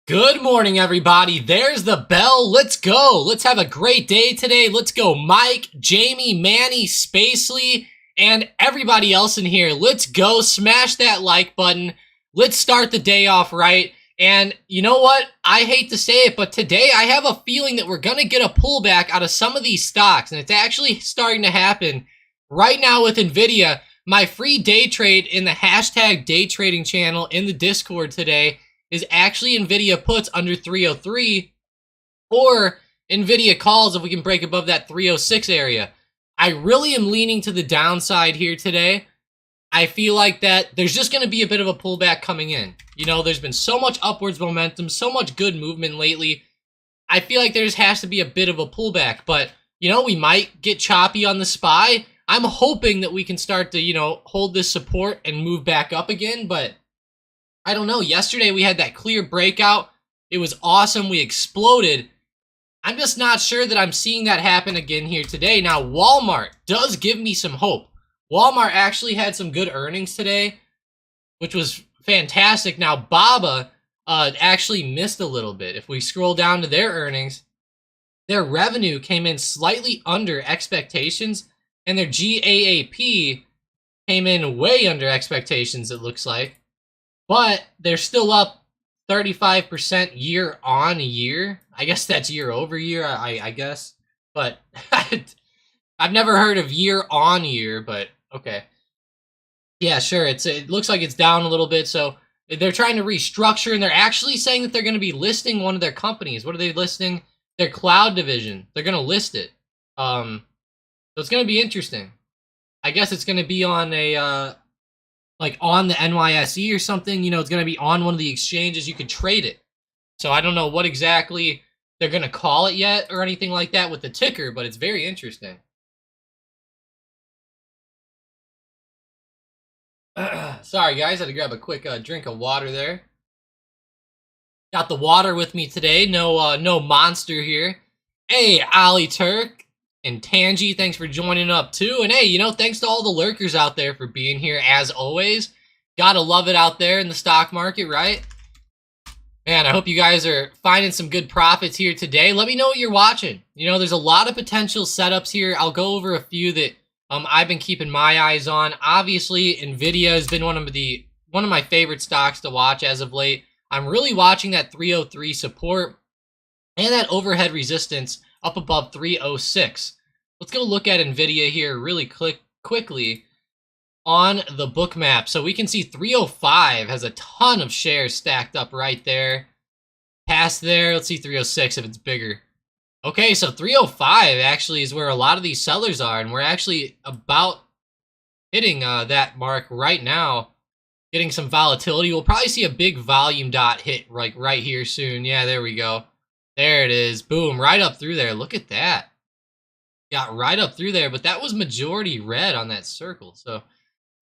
Good morning, everybody. There's the bell. Let's go. Let's have a great day today. Let's go, Mike, Jamie, Manny, Spacely, and everybody else in here. Let's go. Smash that like button. Let's start the day off right. And you know what? I hate to say it, but today I have a feeling that we're going to get a pullback out of some of these stocks. And it's actually starting to happen right now with NVIDIA. My free day trade in the hashtag day trading channel in the Discord today is actually NVIDIA puts under 303 or NVIDIA calls if we can break above that 306 area. I really am leaning to the downside here today. I feel like that there's just going to be a bit of a pullback coming in. You know, there's been so much upwards momentum, so much good movement lately. I feel like there just has to be a bit of a pullback, but you know, we might get choppy on the SPY. I'm hoping that we can start to, you know, hold this support and move back up again, but I don't know. Yesterday we had that clear breakout. It was awesome. We exploded. I'm just not sure that I'm seeing that happen again here today. Now, Walmart does give me some hope. Walmart actually had some good earnings today, which was fantastic. Now, BABA actually missed a little bit. If we scroll down to their earnings, their revenue came in slightly under expectations, and their GAAP came in way under expectations, it looks like. But they're still up 35% year on year. I guess that's year over year, I guess. But I've never heard of year on year, but okay. Yeah, sure. It looks like it's down a little bit. So they're trying to restructure, and they're actually saying that they're going to be listing one of their companies. What are they listing? Their cloud division. They're going to list it. So it's going to be interesting. I guess it's going to be on a like on the NYSE or something. You know, it's going to be on one of the exchanges. You could trade it. So I don't know what exactly they're going to call it yet or anything like that with the ticker, but it's very interesting. Sorry, guys. I had to grab a quick drink of water there. Got the water with me today. No monster here. Hey, Ali Turk and Tangi, thanks for joining up too. And hey, you know, thanks to all the lurkers out there for being here as always. Gotta love it out there in the stock market, right? Man, I hope you guys are finding some good profits here today. Let me know what you're watching. You know, there's a lot of potential setups here. I'll go over a few that I've been keeping my eyes on. Obviously, NVIDIA has been one of my favorite stocks to watch as of late. I'm really watching that 303 support and that overhead resistance up above 306. Let's go look at NVIDIA here really quickly on the book map. So we can see 305 has a ton of shares stacked up right there. Past there, let's see 306 if it's bigger. Okay, so 305 actually is where a lot of these sellers are, and we're actually about hitting that mark right now. Getting some volatility. We'll probably see a big volume dot hit like right here soon. Yeah, there we go. There it is. Boom, right up through there. Look at that. Got right up through there, but that was majority red on that circle. So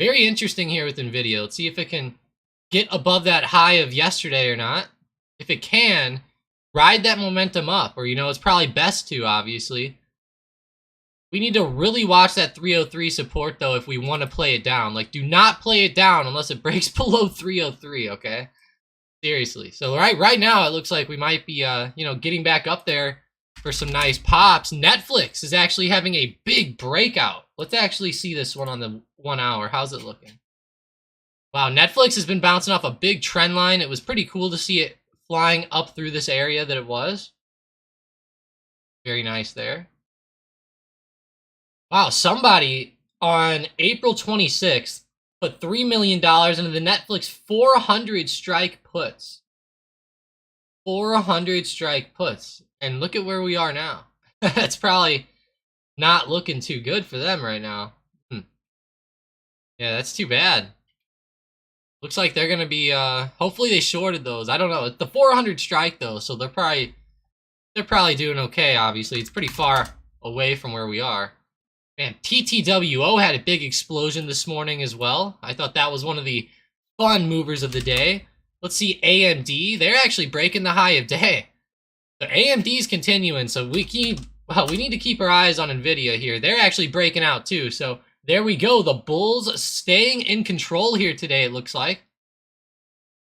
very interesting here with NVIDIA. Let's see if it can get above that high of yesterday or not. If it can, ride that momentum up, or, you know, it's probably best to, obviously. We need to really watch that 303 support, though, if we want to play it down. Like, do not play it down unless it breaks below 303, okay? Seriously. So right now, it looks like we might be, you know, getting back up there for some nice pops. Netflix is actually having a big breakout. Let's actually see this one on the 1 hour. How's it looking? Wow, Netflix has been bouncing off a big trend line. It was pretty cool to see it flying up through this area that it was. Very nice there. Wow, somebody on April 26th put $3 million into the Netflix 400 strike puts. 400 strike puts. And look at where we are now. That's probably not looking too good for them right now. Yeah, that's too bad. Looks like they're going to be, hopefully they shorted those. I don't know. It's the 400 strike, though, so they're probably doing okay, obviously. It's pretty far away from where we are. Man, TTWO had a big explosion this morning as well. I thought that was one of the fun movers of the day. Let's see AMD. They're actually breaking the high of day. So AMD's continuing, so we need to keep our eyes on NVIDIA here. They're actually breaking out too, so there we go. The Bulls staying in control here today, it looks like.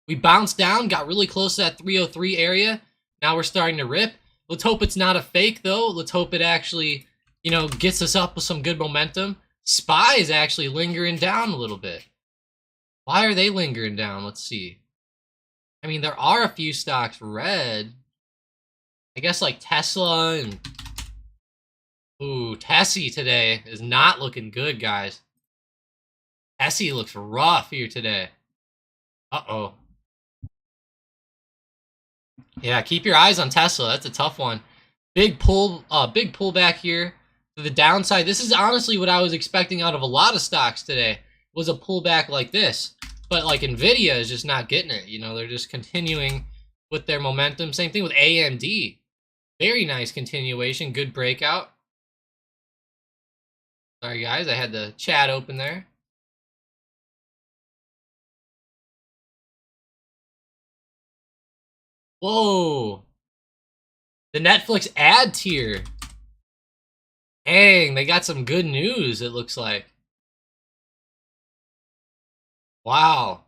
We bounced down, got really close to that 303 area. Now we're starting to rip. Let's hope it's not a fake, though. Let's hope it actually, you know, gets us up with some good momentum. SPY is actually lingering down a little bit. Why are they lingering down? Let's see. I mean, there are a few stocks red. I guess like Tesla and... Ooh, Tessie today is not looking good, guys. Tessie looks rough here today. Uh-oh. Yeah, keep your eyes on Tesla. That's a tough one. Big pullback here to the downside. This is honestly what I was expecting out of a lot of stocks today, was a pullback like this. But like Nvidia is just not getting it. You know, they're just continuing with their momentum. Same thing with AMD. Very nice continuation. Good breakout. Sorry, guys. I had the chat open there. Whoa. The Netflix ad tier. Dang, they got some good news, it looks like. Wow.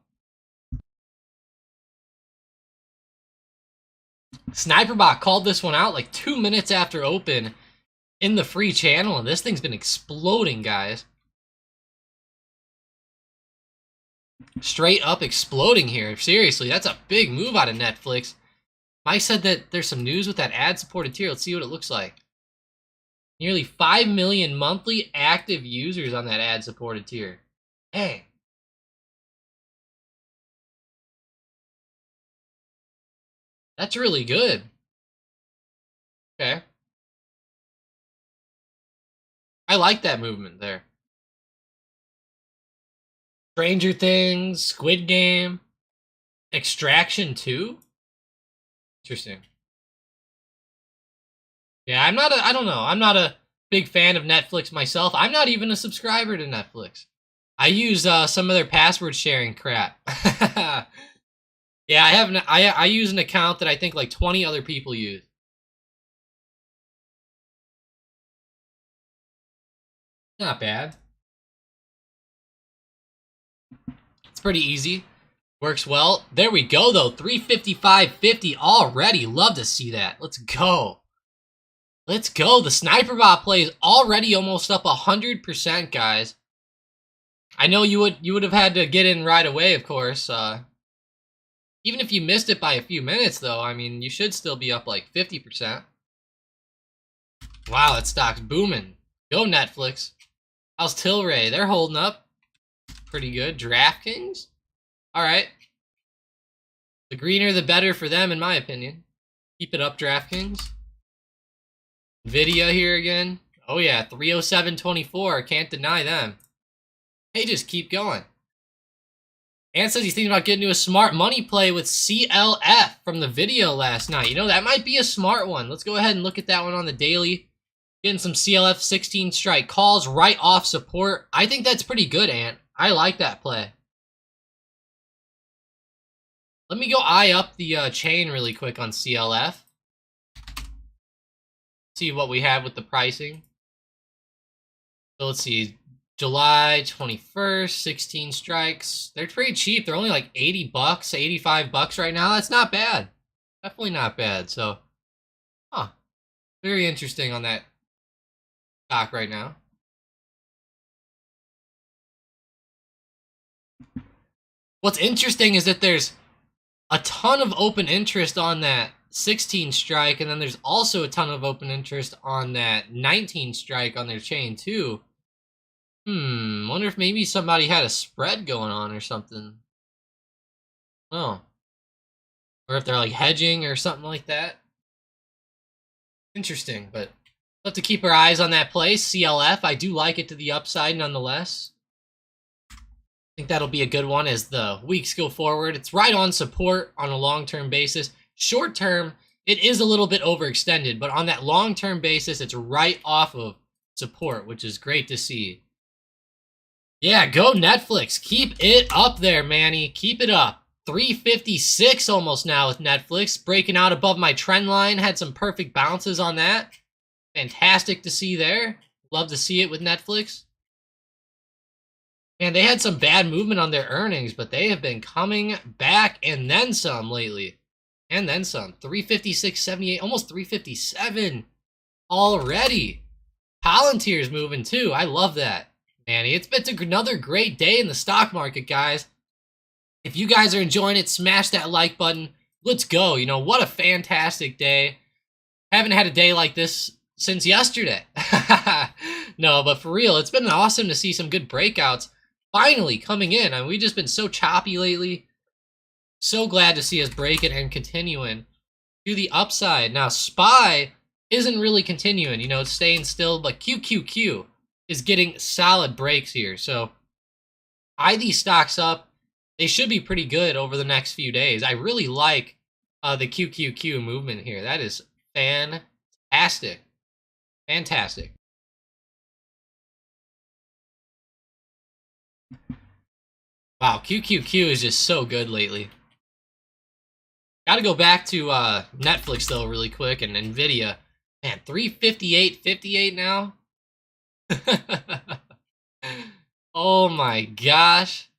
Sniperbot called this one out like 2 minutes after open in the free channel, and this thing's been exploding, guys. Straight up exploding here. Seriously, that's a big move out of Netflix. Mike said that there's some news with that ad-supported tier. Let's see what it looks like. Nearly 5 million monthly active users on that ad-supported tier. Hey. That's really good. Okay. I like that movement there. Stranger Things, Squid Game, Extraction 2? Interesting. Yeah, I don't know. I'm not a big fan of Netflix myself. I'm not even a subscriber to Netflix. I use some of their password sharing crap. Yeah, I use an account that I think like 20 other people use. Not bad. It's pretty easy. Works well. There we go, though. 355.50 already. Love to see that. Let's go. Let's go. The Sniperbot play is already almost up 100%, guys. I know you would have had to get in right away, of course. Even if you missed it by a few minutes, though, I mean, you should still be up like 50%. Wow, that stock's booming. Go Netflix. How's Tilray? They're holding up pretty good. DraftKings? All right. The greener, the better for them, in my opinion. Keep it up, DraftKings. Nvidia here again. Oh, yeah, 307.24. Can't deny them. They just keep going. Ant says he's thinking about getting into a smart money play with CLF from the video last night. You know, that might be a smart one. Let's go ahead and look at that one on the daily. Getting some CLF 16 strike calls right off support. I think that's pretty good, Ant. I like that play. Let me go eye up the chain really quick on CLF. See what we have with the pricing. So let's see. July 21st, 16 strikes. They're pretty cheap. They're only like 80 bucks, 85 bucks right now. That's not bad. Definitely not bad. So, very interesting on that stock right now. What's interesting is that there's a ton of open interest on that 16 strike, and then there's also a ton of open interest on that 19 strike on their chain too. Wonder if maybe somebody had a spread going on or something. Oh. Or if they're like hedging or something like that. Interesting, but we'll have to keep our eyes on that play. CLF, I do like it to the upside nonetheless. I think that'll be a good one as the weeks go forward. It's right on support on a long-term basis. Short-term, it is a little bit overextended, but on that long-term basis, it's right off of support, which is great to see. Yeah, go Netflix. Keep it up there, Manny. Keep it up. 356 almost now with Netflix. Breaking out above my trend line. Had some perfect bounces on that. Fantastic to see there. Love to see it with Netflix. And they had some bad movement on their earnings, but they have been coming back and then some lately. And then some. 356.78, almost 357 already. Palantir's moving too. I love that, Manny. It's been another great day in the stock market, guys. If you guys are enjoying it, smash that like button. Let's go. You know, what a fantastic day. Haven't had a day like this since yesterday. No, but for real, it's been awesome to see some good breakouts finally coming in. And we've just been so choppy lately. So glad to see us breaking and continuing to the upside. Now, SPY isn't really continuing. You know, it's staying still, but QQQ is getting solid breaks here. So, eye these stocks up. They should be pretty good over the next few days. I really like the QQQ movement here. That is fantastic. Fantastic. Wow, QQQ is just so good lately. Got to go back to Netflix, though, really quick, and NVIDIA. Man, 358.58 now? Oh my gosh.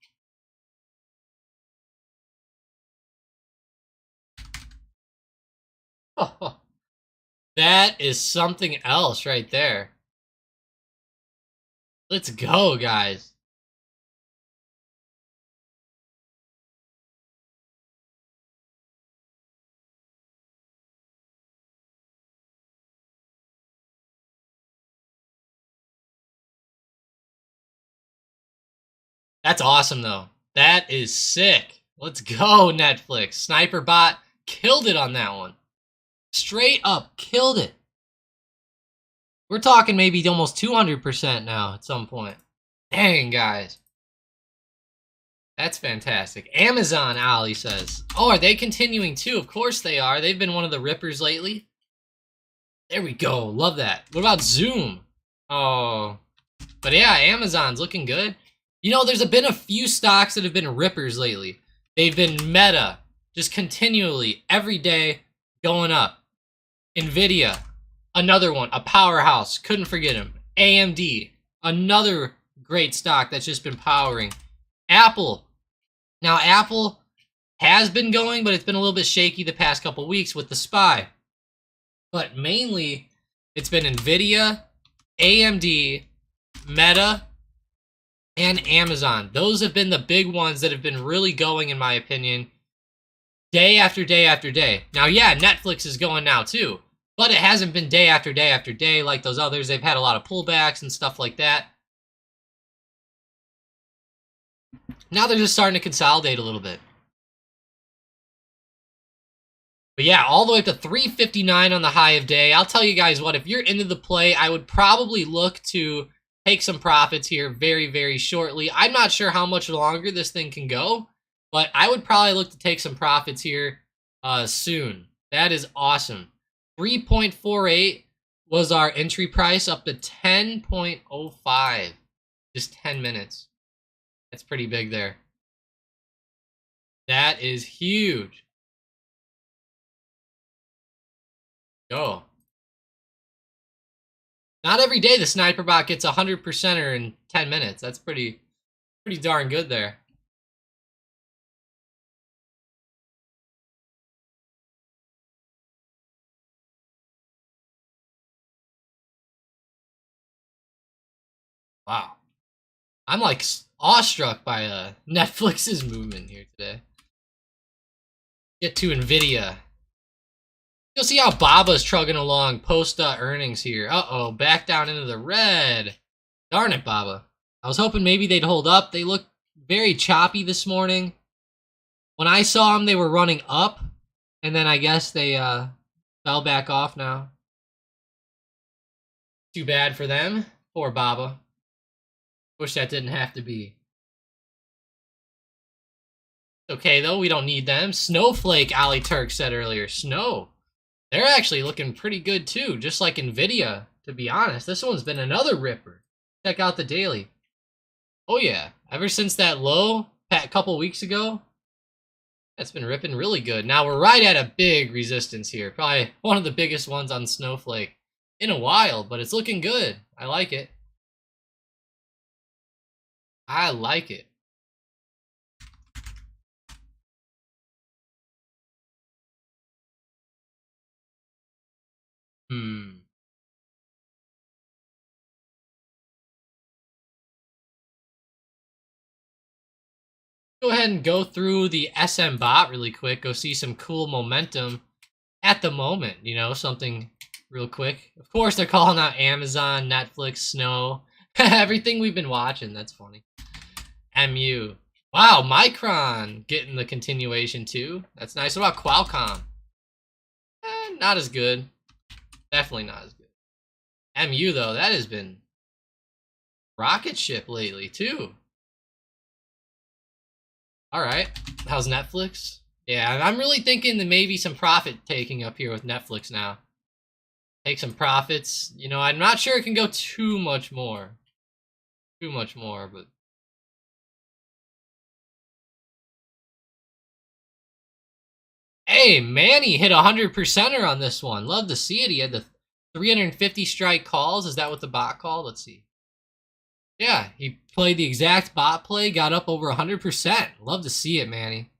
Oh, that is something else right there. Let's go, guys. That's awesome, though. That is sick. Let's go, Netflix. Sniper Bot killed it on that one. Straight up killed it. We're talking maybe almost 200% now at some point. Dang, guys. That's fantastic. Amazon, Ali says. Oh, are they continuing too? Of course they are. They've been one of the rippers lately. There we go. Love that. What about Zoom? Oh. But yeah, Amazon's looking good. You know, there's been a few stocks that have been rippers lately. They've been Meta, just continually, every day, going up. NVIDIA, another one, a powerhouse. Couldn't forget him. AMD, another great stock that's just been powering. Apple. Now, Apple has been going, but it's been a little bit shaky the past couple weeks with the SPY. But mainly, it's been NVIDIA, AMD, Meta, and Amazon. Those have been the big ones that have been really going, in my opinion, day after day after day. Now, yeah, Netflix is going now too, but it hasn't been day after day after day like those others. They've had a lot of pullbacks and stuff like that. Now they're just starting to consolidate a little bit. But yeah, all the way up to 359 on the high of day. I'll tell you guys what, if you're into the play, I would probably look to take some profits here very, very shortly. I'm not sure how much longer this thing can go, but I would probably look to take some profits here soon. That is awesome. 3.48 was our entry price, up to 10.05. Just 10 minutes. That's pretty big there. That is huge. Go. Not every day the Sniper Bot gets 100%er in 10 minutes. That's pretty darn good there. Wow. I'm like awestruck by Netflix's movement here today. Get to NVIDIA. You'll see how Baba's trugging along post earnings here. Uh-oh, back down into the red. Darn it, Baba. I was hoping maybe they'd hold up. They looked very choppy this morning. When I saw them, they were running up, and then I guess they fell back off now. Too bad for them. Poor Baba. Wish that didn't have to be. Okay, though, we don't need them. Snowflake, Ali Turk said earlier. Snow. They're actually looking pretty good, too, just like NVIDIA, to be honest. This one's been another ripper. Check out the daily. Oh, yeah. Ever since that low a couple weeks ago, that's been ripping really good. Now, we're right at a big resistance here. Probably one of the biggest ones on Snowflake in a while, but it's looking good. I like it. I like it. Go ahead and go through the SM bot really quick. Go see some cool momentum at the moment. You know, something real quick. Of course, they're calling out Amazon, Netflix, Snow, everything we've been watching. That's funny. MU. Wow, Micron getting the continuation too. That's nice. What about Qualcomm? Not as good. Definitely not as good. MU though, that has been rocket ship lately too. All right. How's Netflix? Yeah, I'm really thinking that maybe some profit taking up here with Netflix now. Take some profits. You know, I'm not sure it can go too much more. Too much more, but... Hey, Manny hit 100%er on this one. Love to see it. He had the 350 strike calls. Is that what the bot called? Let's see. Yeah, he played the exact bot play, got up over 100%. Love to see it, Manny.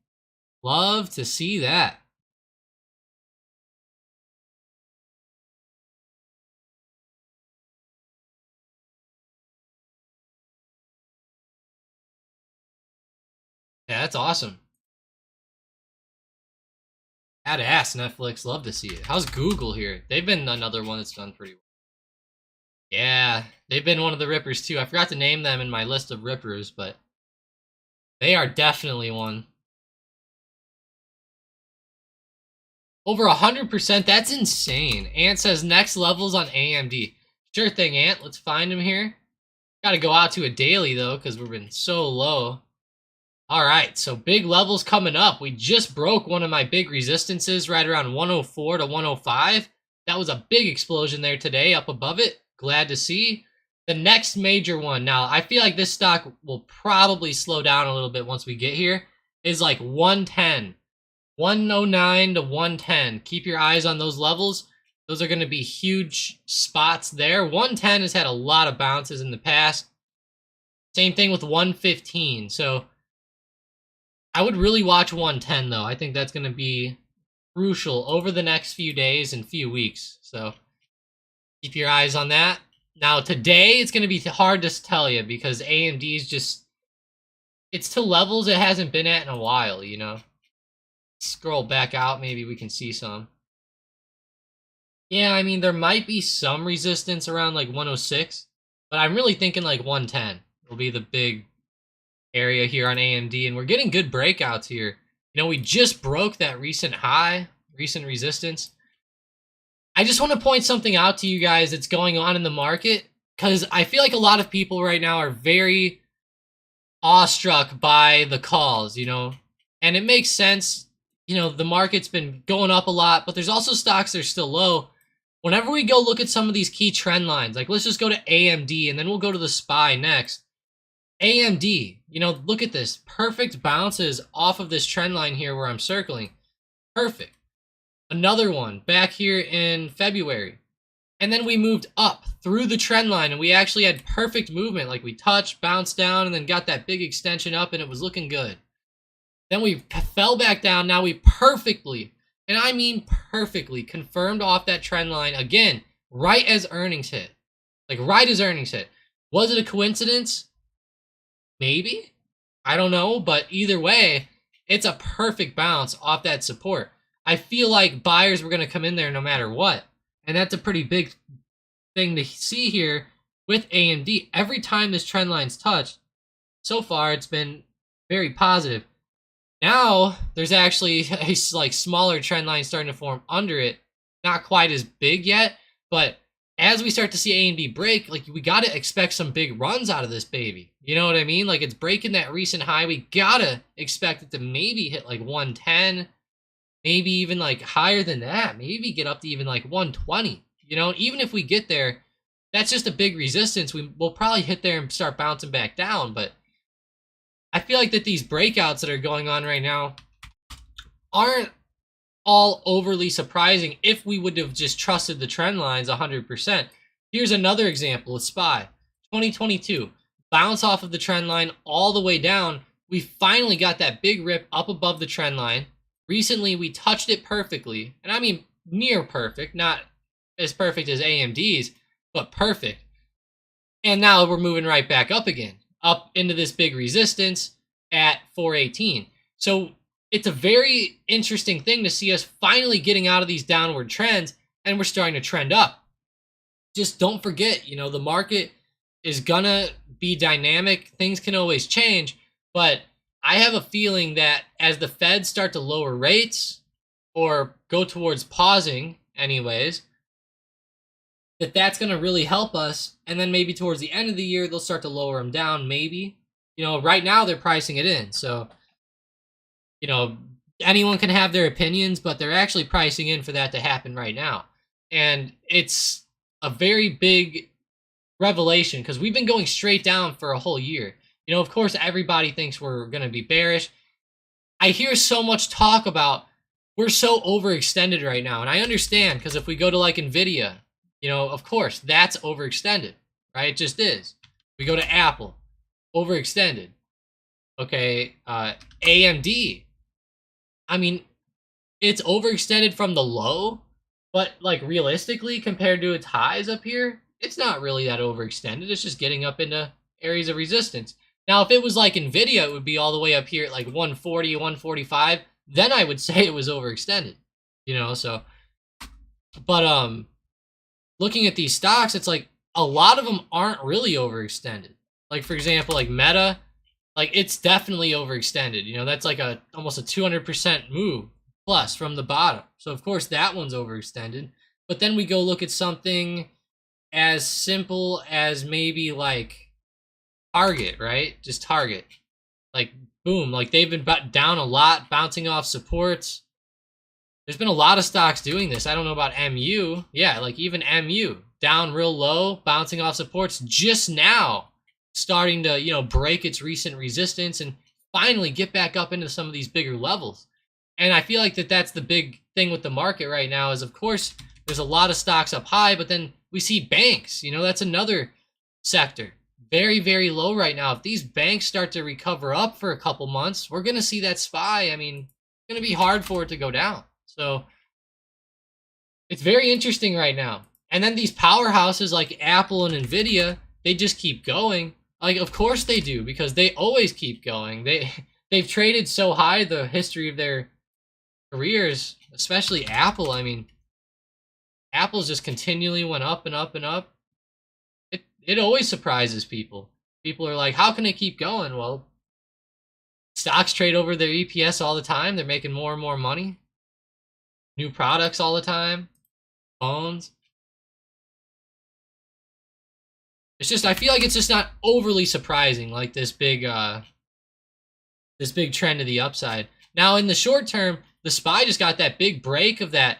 Love to see that. Yeah, that's awesome. Had to ask Netflix. Love to see it. How's Google here? They've been another one that's done pretty well. Yeah, they've been one of the rippers too. I forgot to name them in my list of rippers, but they are definitely one. Over 100%, that's insane. Ant says next levels on AMD. Sure thing, Ant. Let's find him here. Gotta go out to a daily, though, because we've been so low. Alright, so big levels coming up. We just broke one of my big resistances right around 104 to 105. That was a big explosion there today up above it. Glad to see. The next major one, now, I feel like this stock will probably slow down a little bit once we get here, is like 110. 109 to 110. Keep your eyes on those levels. Those are going to be huge spots there. 110 has had a lot of bounces in the past. Same thing with 115. So I would really watch 110 though. I think that's going to be crucial over the next few days and few weeks. So keep your eyes on that. Now today it's going to be hard to tell you because AMD is just, it's to levels it hasn't been at in a while, you know. Scroll back out, maybe we can see some. Yeah, I mean, there might be some resistance around like 106, but I'm really thinking like 110 will be the big area here on AMD, and we're getting good breakouts here. You know, we just broke that recent high, recent resistance. I just want to point something out to you guys that's going on in the market, because I feel like a lot of people right now are very awestruck by the calls, you know, and it makes sense. You know, the market's been going up a lot, but there's also stocks that are still low. Whenever we go look at some of these key trend lines, like let's just go to AMD and then we'll go to the SPY next. AMD, you know, look at this. Perfect bounces off of this trend line here where I'm circling. Perfect. Another one back here in February. And then we moved up through the trend line and we actually had perfect movement. Like we touched, bounced down, and then got that big extension up and it was looking good. Then we fell back down. Now we perfectly, and I mean perfectly, confirmed off that trend line again, right as earnings hit. Like right as earnings hit. Was it a coincidence? Maybe. I don't know, but either way, it's a perfect bounce off that support. I feel like buyers were going to come in there no matter what. And that's a pretty big thing to see here with AMD. Every time this trend line's touched, so far it's been very positive. Now, there's actually a like smaller trend line starting to form under it. Not quite as big yet, but as we start to see AMD break, like we got to expect some big runs out of this baby. You know what I mean? Like it's breaking that recent high. We got to expect it to maybe hit like 110, maybe even like higher than that. Maybe get up to even like 120. You know, even if we get there, that's just a big resistance. We'll probably hit there and start bouncing back down, but I feel like that these breakouts that are going on right now aren't all overly surprising if we would have just trusted the trend lines 100%. Here's another example of SPY. 2022. bounce off of the trend line all the way down. We finally got that big rip up above the trend line. Recently, we touched it perfectly. And I mean, near perfect, not as perfect as AMD's, but perfect. And now we're moving right back up again, up into this big resistance at 418. So it's a very interesting thing to see us finally getting out of these downward trends, and we're starting to trend up. Just don't forget, you know, the market is gonna be dynamic. Things can always change, but I have a feeling that as the Feds start to lower rates or go towards pausing anyways, that's going to really help us. And then maybe towards the end of the year, they'll start to lower them down, maybe. You know, right now they're pricing it in. So, you know, anyone can have their opinions, but they're actually pricing in for that to happen right now. And it's a very big revelation because we've been going straight down for a whole year. You know, of course, everybody thinks we're going to be bearish. I hear so much talk about we're so overextended right now. And I understand, because if we go to like NVIDIA, you know, of course, that's overextended, right? It just is. We go to Apple, overextended. Okay, AMD. I mean, it's overextended from the low, but like realistically, compared to its highs up here, it's not really that overextended. It's just getting up into areas of resistance. Now, if it was like NVIDIA, it would be all the way up here at like 140, 145. Then I would say it was overextended, you know, so. But, looking at these stocks, it's like a lot of them aren't really overextended. Like, for example, like Meta, like it's definitely overextended. You know, that's like almost a 200% move plus from the bottom. So, of course, that one's overextended. But then we go look at something as simple as maybe like Target, right? Just Target. Like, boom, like they've been down a lot, bouncing off supports. There's been a lot of stocks doing this. I don't know about MU. Yeah, like even MU, down real low, bouncing off supports, just now starting to, you know, break its recent resistance and finally get back up into some of these bigger levels. And I feel like that's the big thing with the market right now is, of course, there's a lot of stocks up high, but then we see banks, you know, that's another sector. Very, very low right now. If these banks start to recover up for a couple months, we're going to see that SPY. I mean, it's going to be hard for it to go down. So it's very interesting right now. And then these powerhouses like Apple and NVIDIA, they just keep going. Like, of course they do, because they always keep going. They've traded so high the history of their careers, especially Apple. I mean, Apple's just continually went up and up and up. It always surprises people. People are like, how can it keep going? Well, stocks trade over their EPS all the time. They're making more and more money. New products all the time. Phones. It's just, I feel like it's just not overly surprising, like this big trend to the upside. Now, in the short term, the SPY just got that big break of that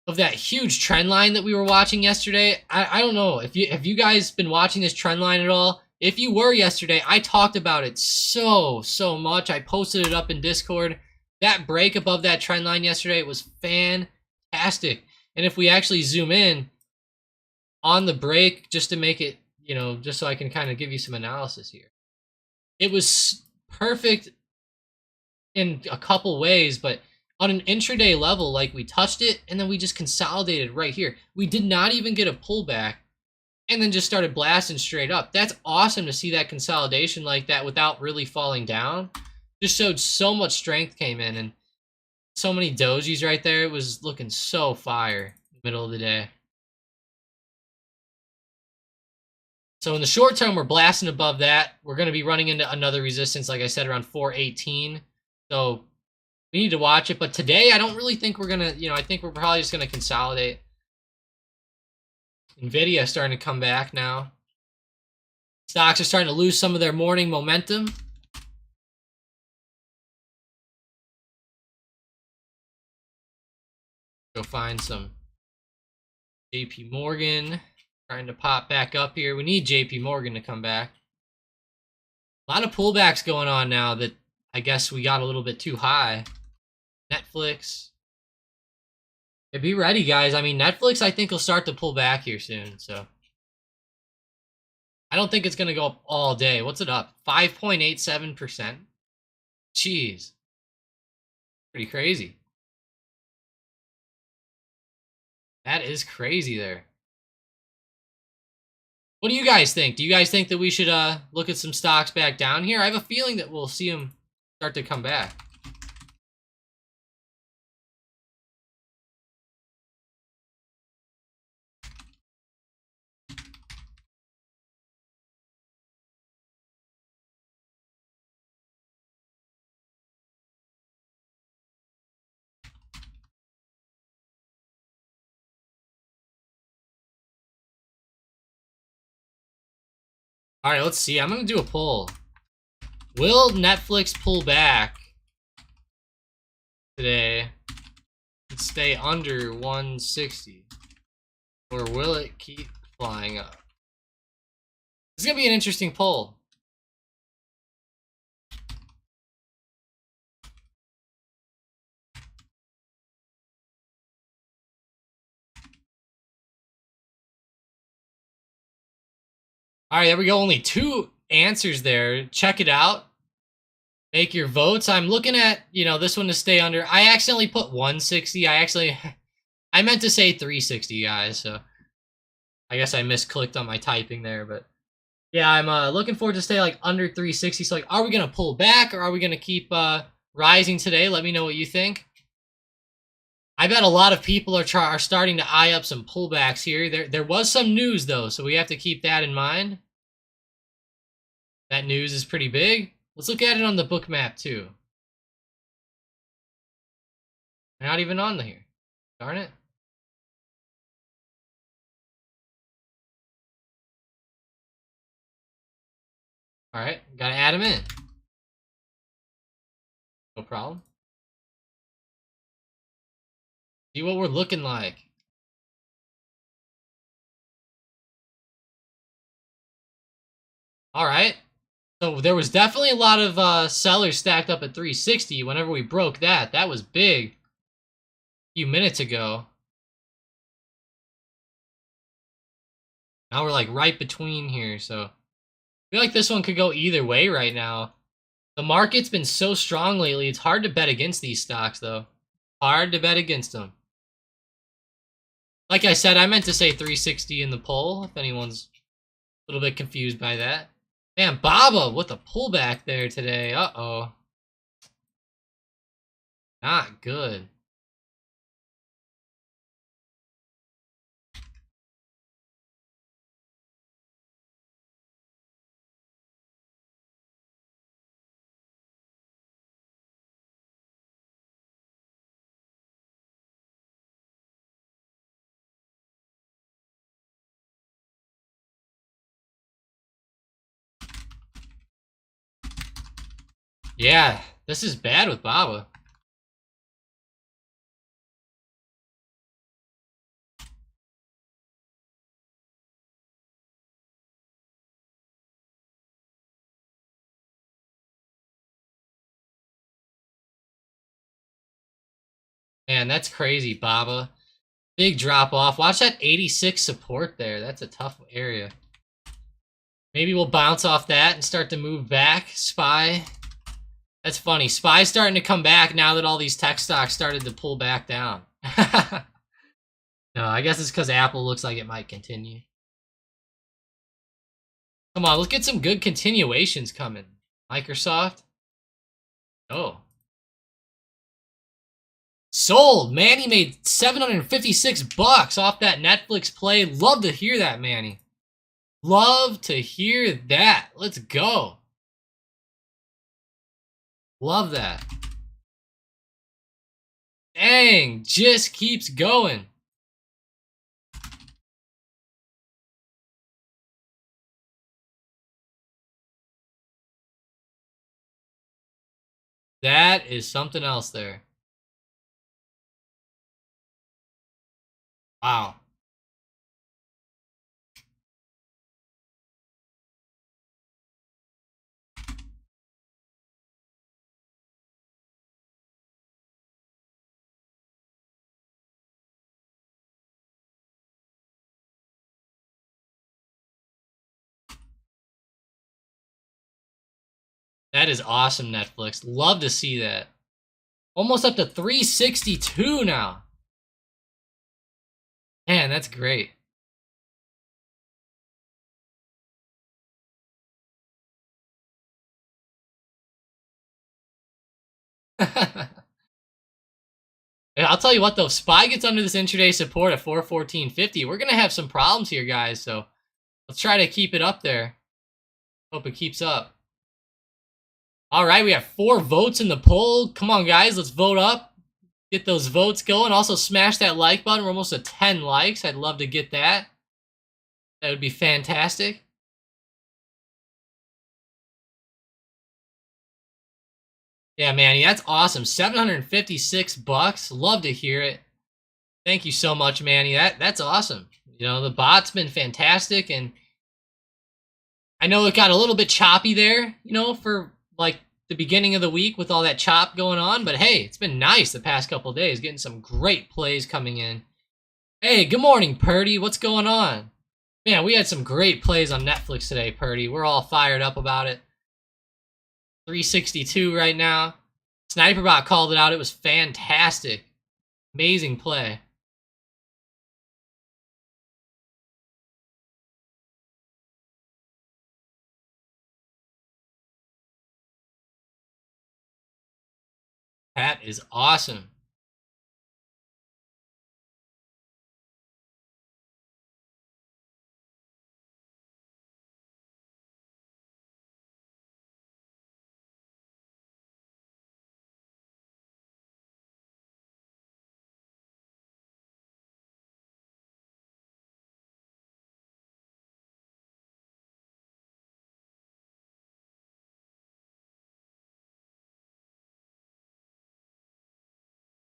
huge trend line that we were watching yesterday. I don't know if you guys been watching this trend line at all. If you were yesterday, I talked about it so much. I posted it up in Discord. That break above that trend line yesterday was fantastic. And if we actually zoom in on the break, just to make it, you know, just so I can kind of give you some analysis here. It was perfect in a couple ways, but on an intraday level, like we touched it and then we just consolidated right here. We did not even get a pullback and then just started blasting straight up. That's awesome to see that consolidation like that without really falling down. Just showed so much strength came in and so many dojis right there. It was looking so fire in the middle of the day. So in the short term, we're blasting above that. We're going to be running into another resistance, like I said, around 418. So we need to watch it. But today, I don't really think we're going to, you know, I think we're probably just going to consolidate. NVIDIA is starting to come back now. Stocks are starting to lose some of their morning momentum. Go find some JP Morgan. Trying to pop back up here. We need JP Morgan to come back. A lot of pullbacks going on now that I guess we got a little bit too high. Netflix. Yeah, be ready, guys. I mean, Netflix, I think, will start to pull back here soon. So I don't think it's going to go up all day. What's it up? 5.87%? Jeez. Pretty crazy. That is crazy there. What do you guys think? Do you guys think that we should look at some stocks back down here? I have a feeling that we'll see them start to come back. All right, let's see. I'm going to do a poll. Will Netflix pull back today and stay under 160? Or will it keep flying up? This is going to be an interesting poll. All right, there we go. Only 2 answers there. Check it out. Make your votes. I'm looking at, this one to stay under. I accidentally put 160. I meant to say 360, guys. So I guess I misclicked on my typing there. But yeah, I'm looking forward to stay like under 360. So like, are we going to pull back or are we going to keep rising today? Let me know what you think. I bet a lot of people are starting to eye up some pullbacks here. There was some news though, so we have to keep that in mind. That news is pretty big. Let's look at it on the book map too. They're not even on here. Darn it. All right, gotta add them in. No problem. See what we're looking like. All right. So there was definitely a lot of sellers stacked up at 360 whenever we broke that. That was big a few minutes ago. Now we're like right between here, so I feel like this one could go either way right now. The market's been so strong lately, it's hard to bet against these stocks, though. Hard to bet against them. Like I said, I meant to say 360 in the poll, if anyone's a little bit confused by that. Man, Baba with a pullback there today. Uh-oh. Not good. Yeah, this is bad with Baba. Man, that's crazy, Baba. Big drop off. Watch that 86 support there. That's a tough area. Maybe we'll bounce off that and start to move back. SPY. That's funny. SPY's starting to come back now that all these tech stocks started to pull back down. No, I guess it's because Apple looks like it might continue. Come on, let's get some good continuations coming. Microsoft. Oh. Sold. Manny made 756 bucks off that Netflix play. Love to hear that, Manny. Love to hear that. Let's go. Love that. Dang, just keeps going. That is something else there. Wow. That is awesome, Netflix. Love to see that. Almost up to 362 now. Man, that's great. And I'll tell you what though, if Spy gets under this intraday support at 414.50, we're gonna have some problems here, guys. So let's try to keep it up there. Hope it keeps up. All right, we have 4 votes in the poll. Come on, guys, let's vote up. Get those votes going. Also, smash that like button. We're almost at 10 likes. I'd love to get that. That would be fantastic. Yeah, Manny, that's awesome. 756 bucks. Love to hear it. Thank you so much, Manny. That's awesome. You know, the bot's been fantastic, and I know it got a little bit choppy there, you know, for like the beginning of the week with all that chop going on, but hey, it's been nice the past couple days, getting some great plays coming in. Hey, good morning, Purdy. What's going on? Man, we had some great plays on Netflix today, Purdy. We're all fired up about it. 362 right now. Sniperbot called it out. It was fantastic. Amazing play. That is awesome.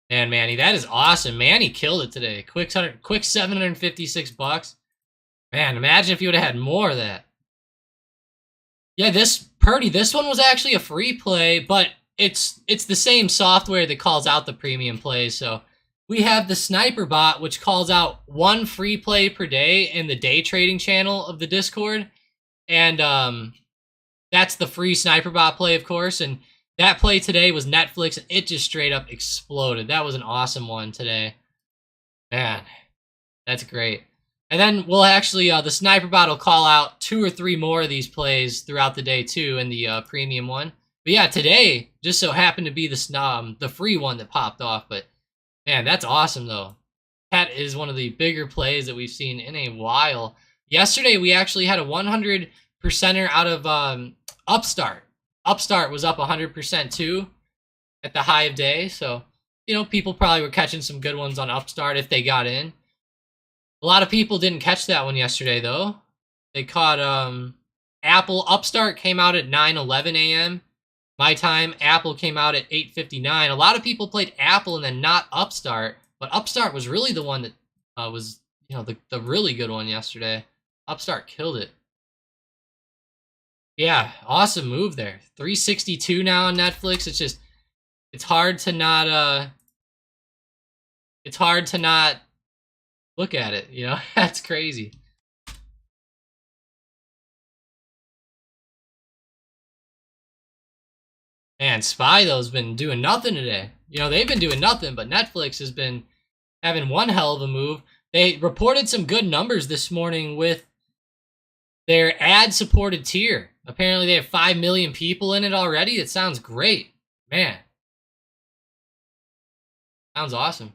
Man, Manny, that is awesome. Manny killed it today. Quick 756 bucks. Man, imagine if you would have had more of that. Yeah, this Purdy, this one was actually a free play, but it's the same software that calls out the premium plays. So we have the Sniper Bot, which calls out 1 free play per day in the day trading channel of the Discord, and that's the free Sniper Bot play, of course. And that play today was Netflix, and it just straight up exploded. That was an awesome one today. Man, that's great. And then we'll actually, the Sniper Bot will call out 2 or 3 more of these plays throughout the day too in the premium one. But yeah, today just so happened to be the free one that popped off. But man, that's awesome though. That is one of the bigger plays that we've seen in a while. Yesterday we actually had a 100%er out of Upstart. Upstart was up 100% too at the high of day. So, you know, people probably were catching some good ones on Upstart if they got in. A lot of people didn't catch that one yesterday, though. They caught Apple. Upstart came out at 9:11 a.m. My time. Apple came out at 8:59. A lot of people played Apple and then not Upstart, but Upstart was really the one that was, you know, the really good one yesterday. Upstart killed it. Yeah, awesome move there. 362 now on Netflix. It's hard to not look at it, you know. That's crazy. Man, Spy though's been doing nothing today. You know, they've been doing nothing, but Netflix has been having one hell of a move. They reported some good numbers this morning with their ad-supported tier. Apparently they have 5 million people in it already. It sounds great. Man. Sounds awesome.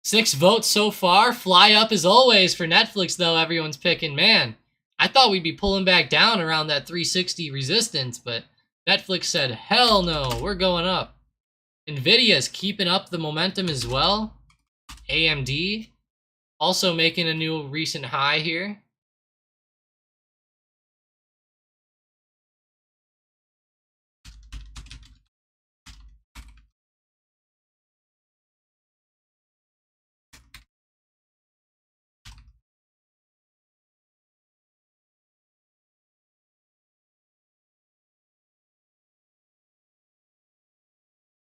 Six votes so far. Fly up as always for Netflix, though. Everyone's picking. Man, I thought we'd be pulling back down around that 360 resistance, but Netflix said, hell no, we're going up. Nvidia's keeping up the momentum as well. AMD also making a new recent high here.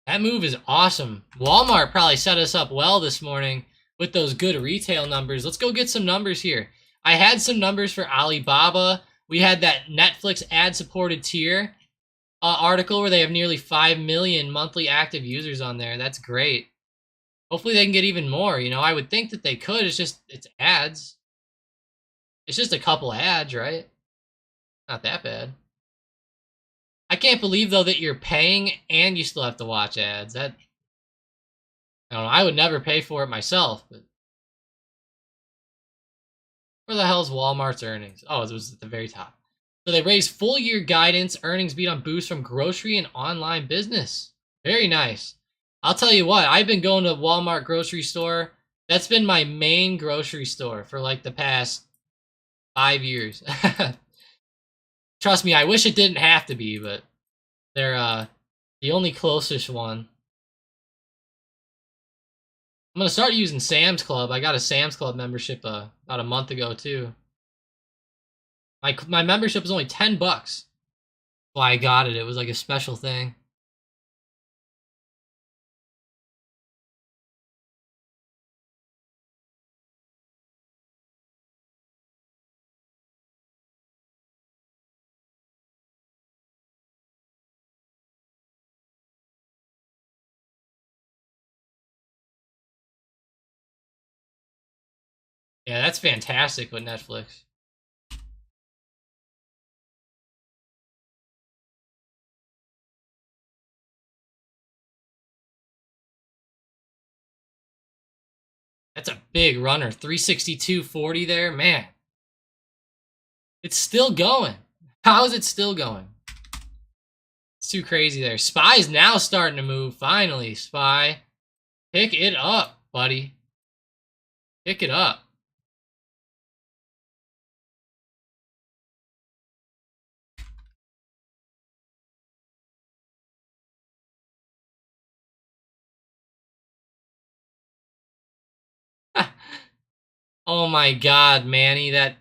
That move is awesome. Walmart probably set us up well this morning with those good retail numbers. Let's go get some numbers here. I had some numbers for Alibaba. We had that Netflix ad-supported tier article where they have nearly 5 million monthly active users on there. That's great. Hopefully they can get even more. You know, I would think that they could. It's ads. It's just a couple ads, right? Not that bad. I can't believe, though, that you're paying and you still have to watch ads. I don't know. I would never pay for it myself, but where the hell's Walmart's earnings? Oh, it was at the very top. So they raised full year guidance. Earnings beat on boosts from grocery and online business. Very nice. I'll tell you what, I've been going to Walmart grocery store. That's been my main grocery store for like the past 5 years. Trust me, I wish it didn't have to be, but they're the only closest one. I'm gonna start using Sam's Club. I got a Sam's Club membership about a month ago too. My membership was only $10. Why I got it. It was like a special thing. Yeah, that's fantastic with Netflix. That's a big runner. 362.40 there. Man. It's still going. How is it still going? It's too crazy there. Spy's now starting to move. Finally, Spy. Pick it up, buddy. Pick it up. Oh my god, Manny. That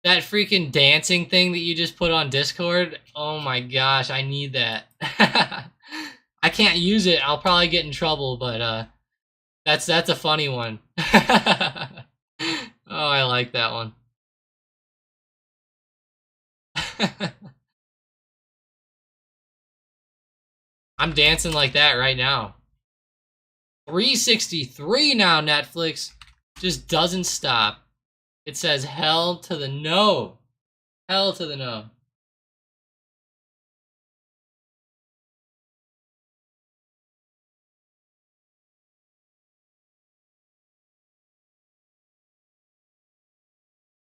freaking dancing thing that you just put on Discord. Oh my gosh, I need that. I can't use it. I'll probably get in trouble, but that's a funny one. Oh, I like that one. I'm dancing like that right now. 363 now, Netflix. Just doesn't stop. It says hell to the no. Hell to the no.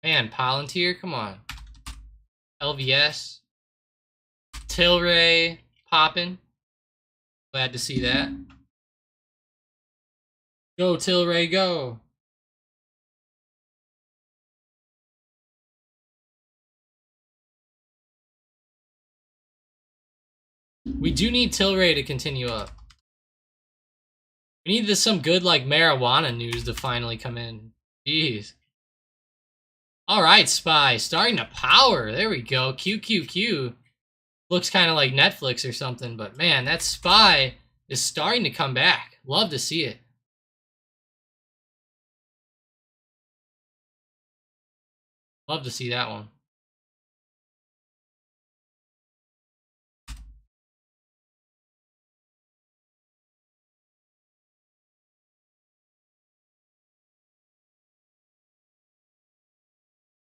Man, Palantir, come on. LVS. Tilray, poppin'. Glad to see that. Go, Tilray, go. We do need Tilray to continue up. We need some good, like, marijuana news to finally come in. Jeez. Alright, Spy. Starting to power. There we go. QQQ. Looks kind of like Netflix or something, but man, that Spy is starting to come back. Love to see it. Love to see that one.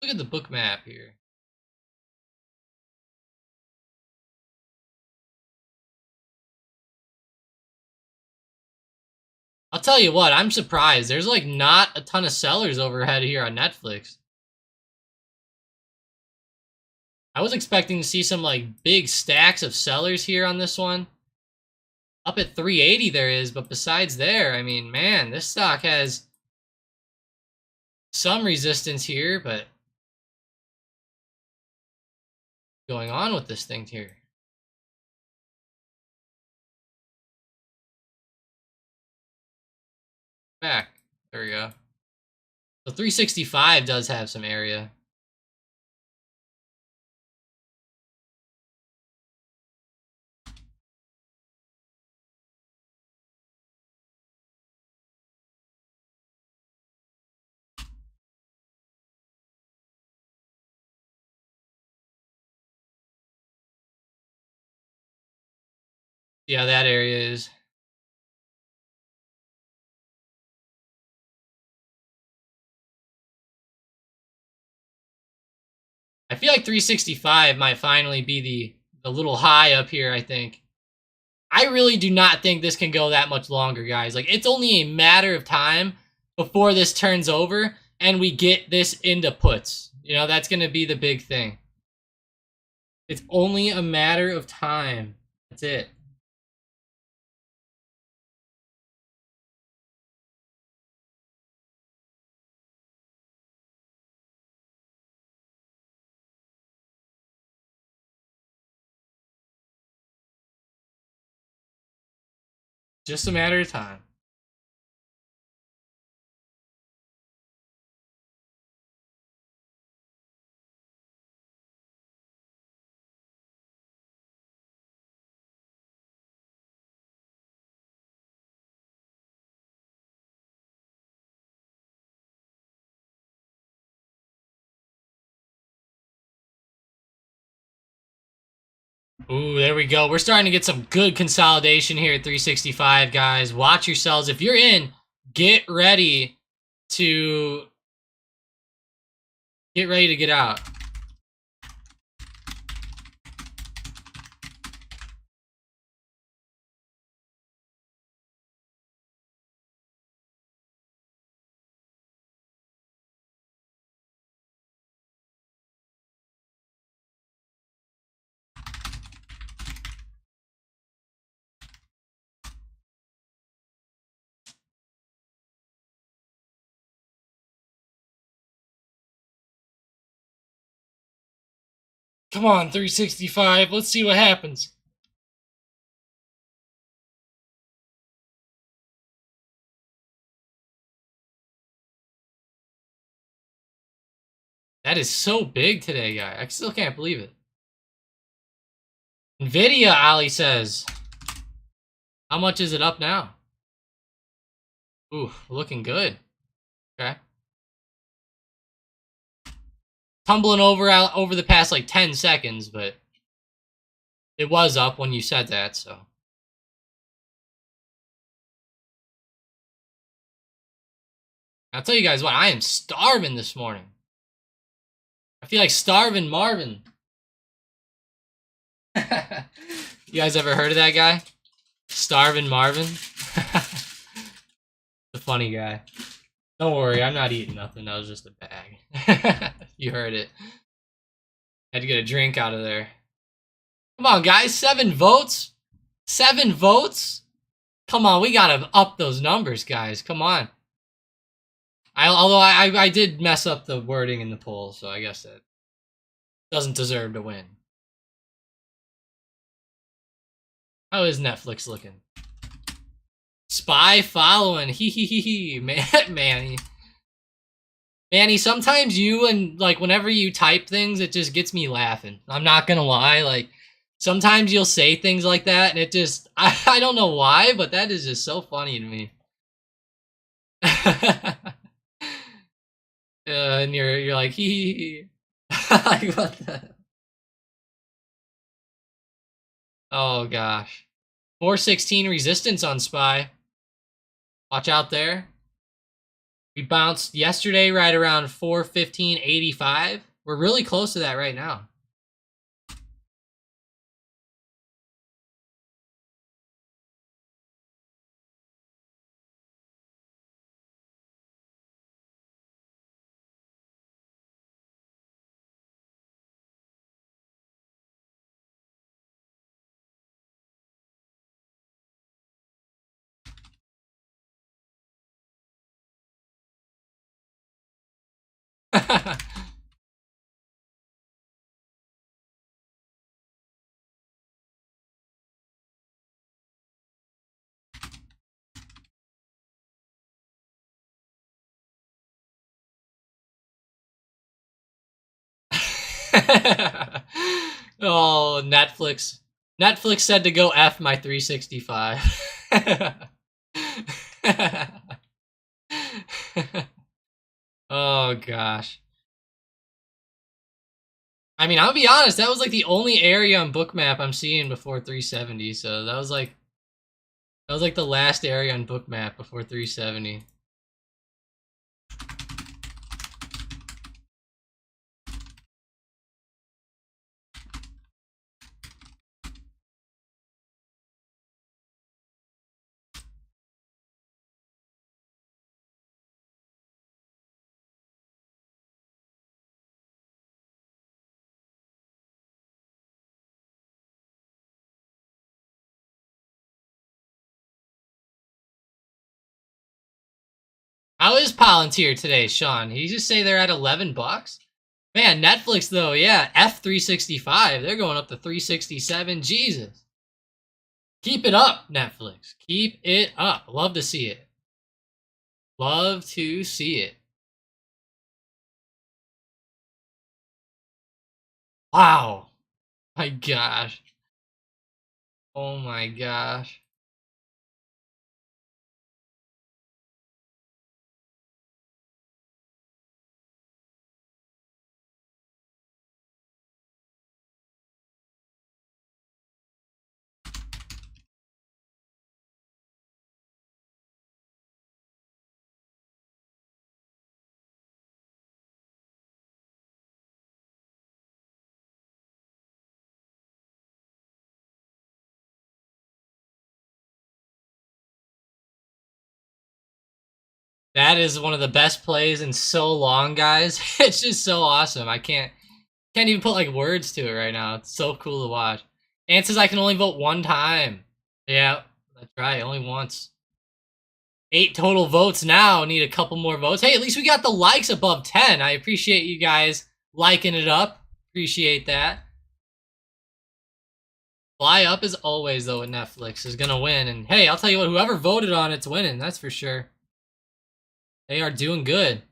Look at the book map here. I'll tell you what, I'm surprised. There's like not a ton of sellers overhead here on Netflix. I was expecting to see some like big stacks of sellers here on this one. Up at 380 there is, but besides there, I mean, man, this stock has some resistance here, but going on with this thing here. Back. There we go. So 365 does have some area. See how that area is. I feel like 365 might finally be the little high up here, I think. I really do not think this can go that much longer, guys. Like, it's only a matter of time before this turns over and we get this into puts. You know, that's going to be the big thing. It's only a matter of time. That's it. Just a matter of time. Ooh, there we go. We're starting to get some good consolidation here at 365, guys. Watch yourselves. If you're in, get ready to get out. Come on, 365. Let's see what happens. That is so big today, guy. I still can't believe it. Nvidia, Ali says. How much is it up now? Ooh, looking good. Okay. Tumbling over the past like 10 seconds, but it was up when you said that, so. I'll tell you guys what, I am starving this morning. I feel like starving Marvin. You guys ever heard of that guy? Starving Marvin? The funny guy. Don't worry, I'm not eating nothing. That was just a bag. You heard it. Had to get a drink out of there. Come on, guys. 7 votes? 7 votes? Come on, we gotta up those numbers, guys. Come on. Although I did mess up the wording in the poll, so I guess that doesn't deserve to win. How is Netflix looking? Spy following. Hee. Manny. Manny, sometimes you and, like, whenever you type things, it just gets me laughing. I'm not gonna lie. Like, sometimes you'll say things like that, and it just... I don't know why, but that is just so funny to me. And you're like, hee. Like, what the... Oh, gosh. 416 resistance on Spy. Watch out there. We bounced yesterday right around 415.85. We're really close to that right now. Oh, Netflix. Netflix said to go F my 365. Oh, gosh. I mean, I'll be honest, that was like the only area on Bookmap I'm seeing before 370, so that was like That was like the last area on Bookmap before 370. How is Palantir today, Sean? Did you just say they're at 11 bucks? Man, Netflix though, yeah, F365. They're going up to 367. Jesus. Keep it up, Netflix. Keep it up. Love to see it. Love to see it. Wow. My gosh. Oh my gosh. That is one of the best plays in so long, guys. It's just so awesome. I can't even put like words to it right now. It's so cool to watch. And says I can only vote one time. Yeah, that's right. Only once. 8 total votes now. Need a couple more votes. Hey, at least we got the likes above 10. I appreciate you guys liking it up. Appreciate that. Fly up as always, though, with Netflix is gonna win. And hey, I'll tell you what, whoever voted on it's winning. That's for sure. They are doing good.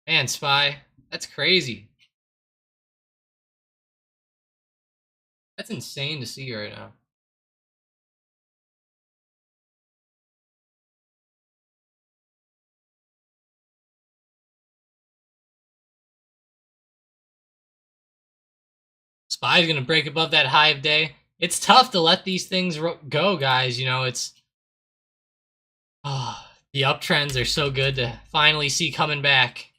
Man, Spy, that's crazy. That's insane to see right now. Spy's gonna break above that high of day. It's tough to let these things go, guys. You know, it's the uptrends are so good to finally see coming back.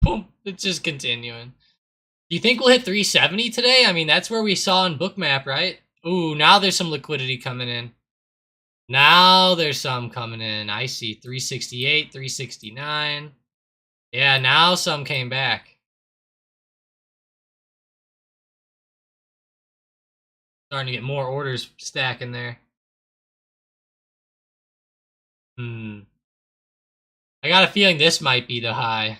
Boom. It's just continuing. Do you think we'll hit 370 today? I mean, that's where we saw in Bookmap, right? Ooh, now there's some liquidity coming in. Now there's some coming in. I see 368, 369. Yeah, now some came back. Starting to get more orders stacking there. I got a feeling this might be the high.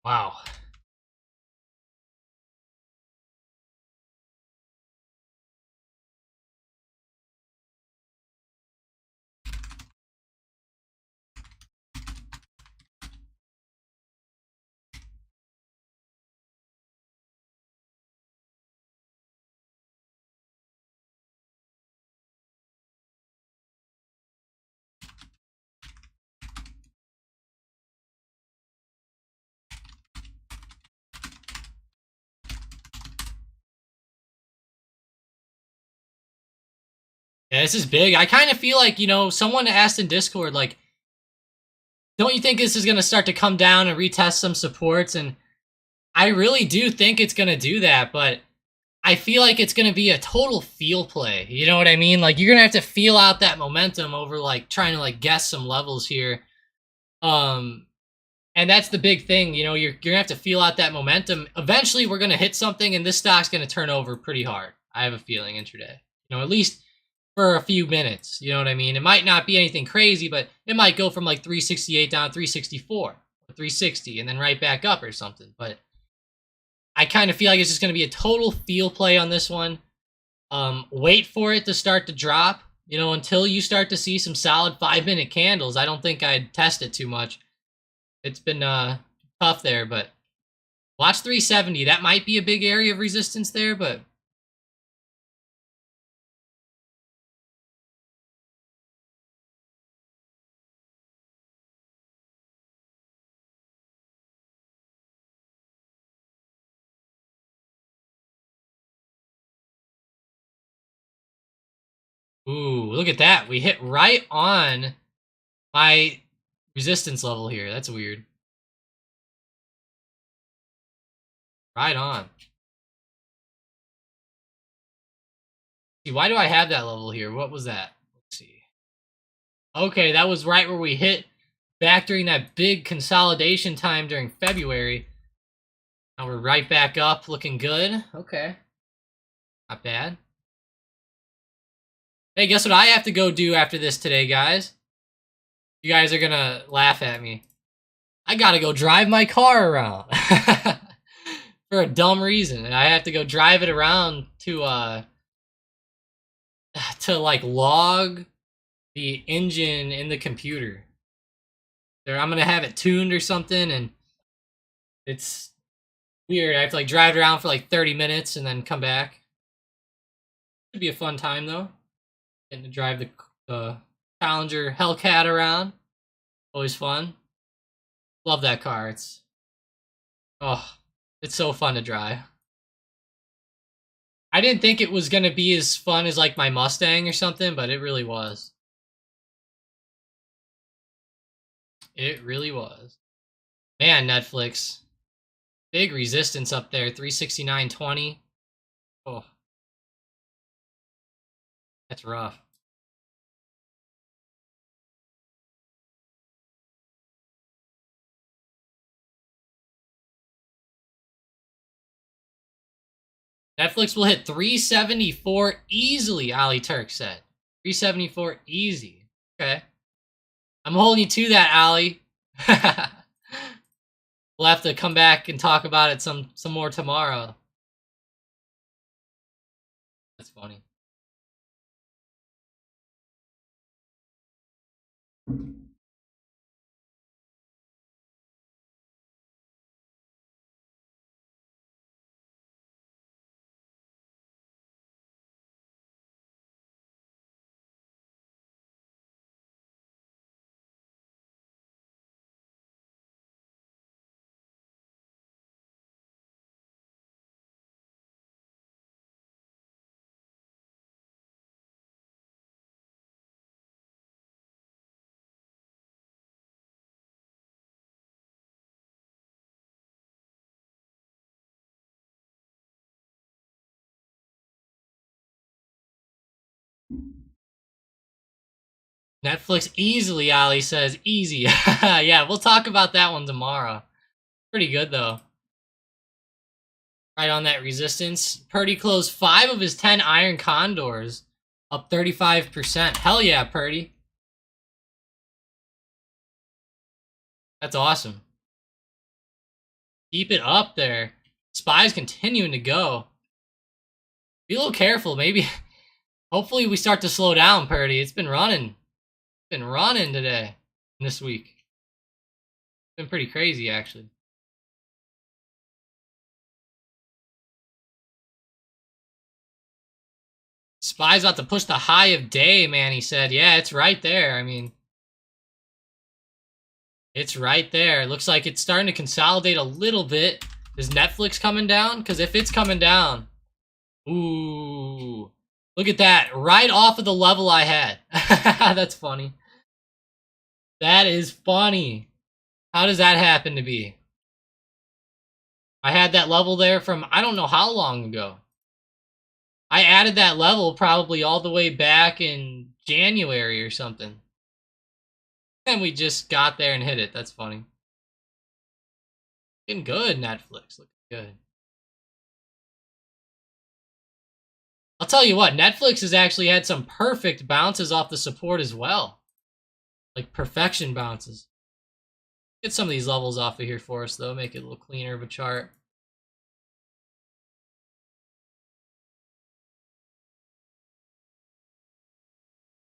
Wow. Yeah, this is big. I kind of feel like, you know, someone asked in Discord, like, don't you think this is going to start to come down and retest some supports? And I really do think it's going to do that, but I feel like it's going to be a total feel play. You know what I mean? Like, you're going to have to feel out that momentum over, like, trying to, like, guess some levels here. Um, and that's the big thing. You know, you're going to have to feel out that momentum. Eventually, we're going to hit something, and this stock's going to turn over pretty hard. I have a feeling intraday. You know, at least for a few minutes. You know what I mean? It might not be anything crazy, but it might go from, like, 368 down to 364 or 360 and then right back up or something. But I kind of feel like it's just going to be a total feel play on this one. Wait for it to start to drop. You know, until you start to see some solid 5-minute candles. I don't think I'd test it too much. It's been tough there, but watch 370. That might be a big area of resistance there, but ooh, look at that. We hit right on my resistance level here. That's weird. Right on. See, why do I have that level here? What was that? Let's see. Okay, that was right where we hit back during that big consolidation time during February. Now we're right back up, looking good. Okay. Not bad. Hey, guess what I have to go do after this today, guys? You guys are gonna laugh at me. I gotta go drive my car around. For a dumb reason. And I have to go drive it around to like log the engine in the computer. There, I'm gonna have it tuned or something, and it's weird. I have to like drive it around for like 30 minutes and then come back. Should be a fun time though. Getting to drive the Challenger Hellcat around. Always fun. Love that car. It's so fun to drive. I didn't think it was gonna be as fun as like my Mustang or something, but it really was. It really was. Man, Netflix. Big resistance up there, 369.20. Oh. That's rough. Netflix will hit 374 easily, Ali Turk said. 374 easy. Okay. I'm holding you to that, Ali. We'll have to come back and talk about it some more tomorrow. That's funny. Netflix easily, Ali says. Easy. Yeah, we'll talk about that one tomorrow. Pretty good, though. Right on that resistance. Purdy closed 5 of his 10 iron condors. Up 35%. Hell yeah, Purdy. That's awesome. Keep it up there. Spy's continuing to go. Be a little careful, maybe. Hopefully we start to slow down, Purdy. It's been running. It's been running today. This week. It's been pretty crazy, actually. Spy's about to push the high of day, man, he said. Yeah, it's right there. I mean, it's right there. It looks like it's starting to consolidate a little bit. Is Netflix coming down? Because if it's coming down, ooh, look at that. Right off of the level I had. That's funny. That is funny. How does that happen to be? I had that level there from I don't know how long ago. I added that level probably all the way back in January or something. And we just got there and hit it. That's funny. Looking good, Netflix. Looking good. I'll tell you what, Netflix has actually had some perfect bounces off the support as well. Like perfection bounces. Get some of these levels off of here for us, though. Make it a little cleaner of a chart.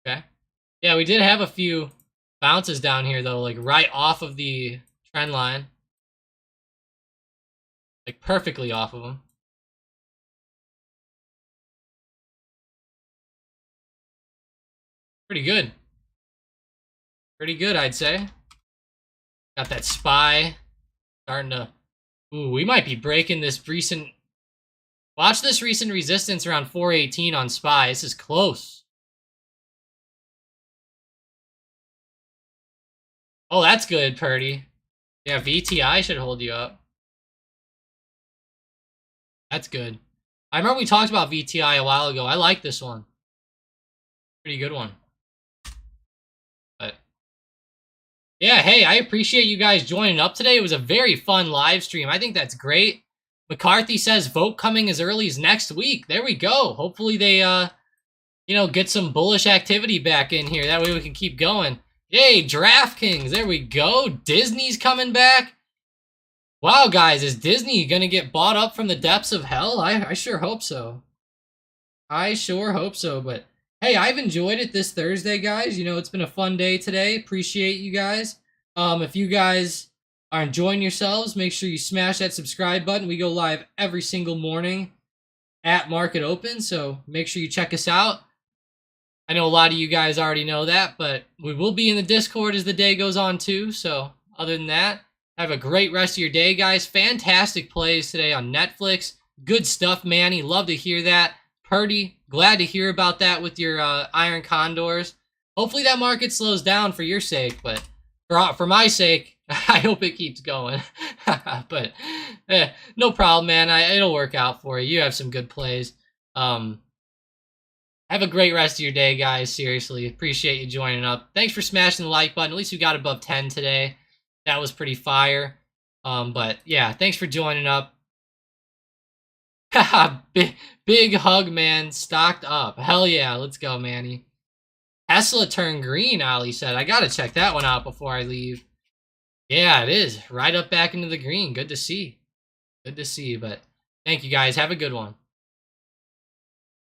Okay. Yeah, we did have a few bounces down here, though, like right off of the trend line. Like perfectly off of them. Pretty good. Pretty good, I'd say. Got that SPY starting to... Ooh, we might be breaking this recent... Watch this recent resistance around 418 on SPY. This is close. Oh, that's good, Purdy. Yeah, VTI should hold you up. That's good. I remember we talked about VTI a while ago. I like this one. Pretty good one. But yeah, hey, I appreciate you guys joining up today. It was a very fun live stream. I think that's great. McCarthy says vote coming as early as next week. There we go. Hopefully they you know, get some bullish activity back in here. That way we can keep going. Yay, DraftKings. There we go. Disney's coming back. Wow, guys, is Disney going to get bought up from the depths of hell? I sure hope so. I sure hope so, but hey, I've enjoyed it this Thursday, guys. You know, it's been a fun day today. Appreciate you guys. If you guys are enjoying yourselves, make sure you smash that subscribe button. We go live every single morning at Market Open, so make sure you check us out. I know a lot of you guys already know that, but we will be in the Discord as the day goes on too, so other than that, have a great rest of your day, guys. Fantastic plays today on Netflix. Good stuff, Manny. Love to hear that. Purdy, glad to hear about that with your Iron Condors. Hopefully that market slows down for your sake, but for my sake, I hope it keeps going. But no problem, man. It'll work out for you. You have some good plays. Have a great rest of your day, guys. Seriously, appreciate you joining up. Thanks for smashing the like button. At least we got above 10 today. That was pretty fire. But yeah, thanks for joining up. big hug, man. Stocked up. Hell yeah. Let's go, Manny. Tesla turned green, Ali said. I gotta check that one out before I leave. Yeah, it is. Right up back into the green. Good to see. Good to see. But thank you, guys. Have a good one.